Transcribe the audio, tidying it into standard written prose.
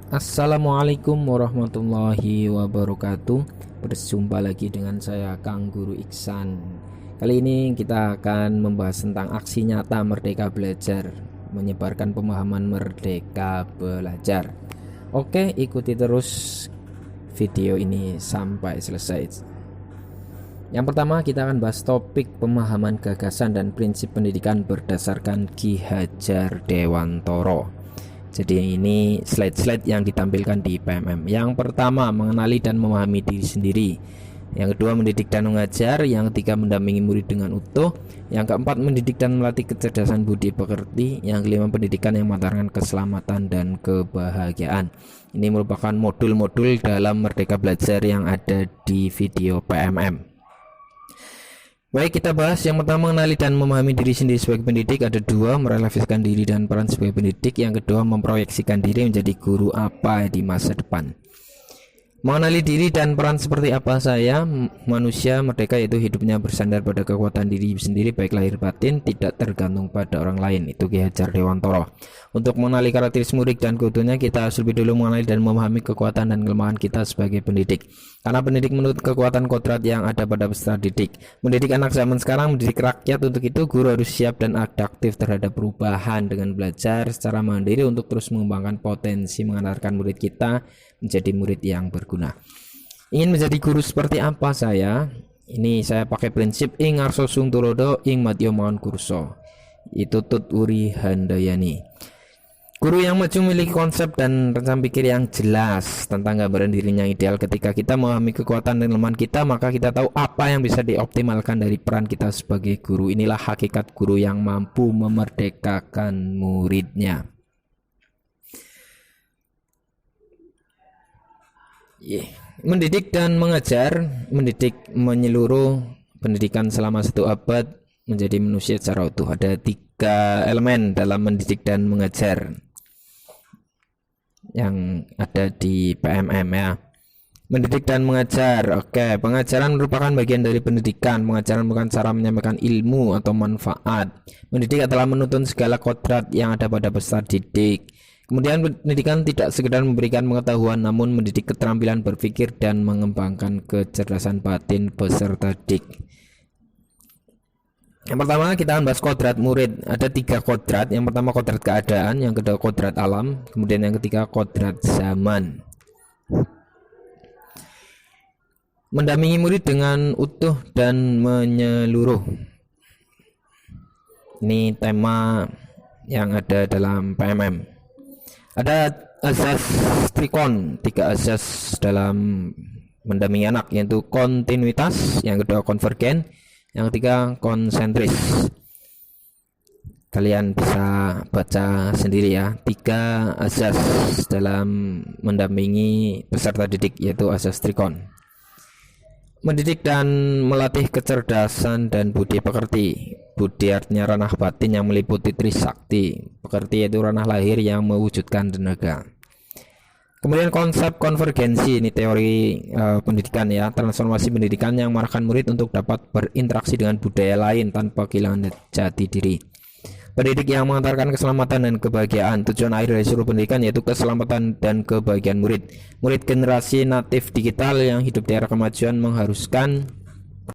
Assalamualaikum warahmatullahi wabarakatuh. Berjumpa lagi dengan saya Kang Guru Iksan. Kali ini kita akan membahas tentang aksi nyata Merdeka Belajar, menyebarkan pemahaman Merdeka Belajar. Oke, ikuti terus video ini sampai selesai. Yang pertama kita akan bahas topik pemahaman gagasan dan prinsip pendidikan berdasarkan Ki Hajar Dewantara. Jadi ini slide-slide yang ditampilkan di PMM. Yang pertama, mengenali dan memahami diri sendiri. Yang kedua, mendidik dan mengajar. Yang ketiga, mendampingi murid dengan utuh. Yang keempat, mendidik dan melatih kecerdasan budi pekerti. Yang kelima, pendidikan yang mengantarkan keselamatan dan kebahagiaan. Ini merupakan modul-modul dalam Merdeka Belajar yang ada di video PMM. Baik, kita bahas yang pertama, mengenali dan memahami diri sendiri sebagai pendidik. Ada dua, merefleksikan diri dan peran sebagai pendidik. Yang kedua, memproyeksikan diri menjadi guru apa di masa depan. Mengenali diri dan peran seperti apa saya, manusia merdeka yaitu hidupnya bersandar pada kekuatan diri sendiri baik lahir batin, tidak tergantung pada orang lain. Itu Ki Hajar Dewantara. Untuk mengenali karakteristik murid dan keutuhannya, kita harus lebih dulu mengenali dan memahami kekuatan dan kelemahan kita sebagai pendidik. Karena pendidik menurut kekuatan kodrat yang ada pada peserta didik. Mendidik anak zaman sekarang, mendidik rakyat. Untuk itu guru harus siap dan adaptif terhadap perubahan dengan belajar secara mandiri untuk terus mengembangkan potensi mengantarkan murid kita menjadi murid yang berguna. Ingin menjadi guru seperti apa saya? Ini saya pakai prinsip ing arso sung tulodo ing matyo maon kurso. Itu Tut Wuri Handayani. Guru yang maju memiliki konsep dan rencana pikir yang jelas tentang gambaran dirinya yang ideal. Ketika kita memahami kekuatan dan kelemahan kita, maka kita tahu apa yang bisa dioptimalkan dari peran kita sebagai guru. Inilah hakikat guru yang mampu memerdekakan muridnya. Mendidik dan mengajar, mendidik menyeluruh, pendidikan selama 1 abad menjadi manusia secara utuh. Ada 3 elemen dalam mendidik dan mengajar yang ada di PMM ya. Mendidik dan mengajar. Oke, pengajaran merupakan bagian dari pendidikan. Pengajaran bukan cara menyampaikan ilmu atau manfaat. Mendidik adalah menuntun segala kodrat yang ada pada peserta didik. Kemudian pendidikan tidak sekedar memberikan pengetahuan, namun mendidik keterampilan berpikir dan mengembangkan kecerdasan batin peserta didik. Yang pertama kita akan bahas kodrat murid. Ada 3 kodrat. Yang pertama kodrat keadaan, yang kedua kodrat alam, kemudian yang ketiga kodrat zaman. Mendampingi murid dengan utuh dan menyeluruh. Ini tema yang ada dalam PMM. Ada azas trikon, 3 azas dalam mendampingi anak, yaitu kontinuitas, yang kedua konvergen, yang ketiga konsentris. Kalian bisa baca sendiri ya, 3 azas dalam mendampingi peserta didik, yaitu azas trikon. Mendidik dan melatih kecerdasan dan budi pekerti. Budi artinya ranah batin yang meliputi trisakti. Pekerti yaitu ranah lahir yang mewujudkan tenaga. Kemudian konsep konvergensi, ini teori pendidikan ya, transformasi pendidikan yang mengarahkan murid untuk dapat berinteraksi dengan budaya lain tanpa kehilangan jati diri. Pendidik yang mengantarkan keselamatan dan kebahagiaan. Tujuan akhir dari seluruh pendidikan yaitu keselamatan dan kebahagiaan murid. Murid generasi natif digital yang hidup di era kemajuan mengharuskan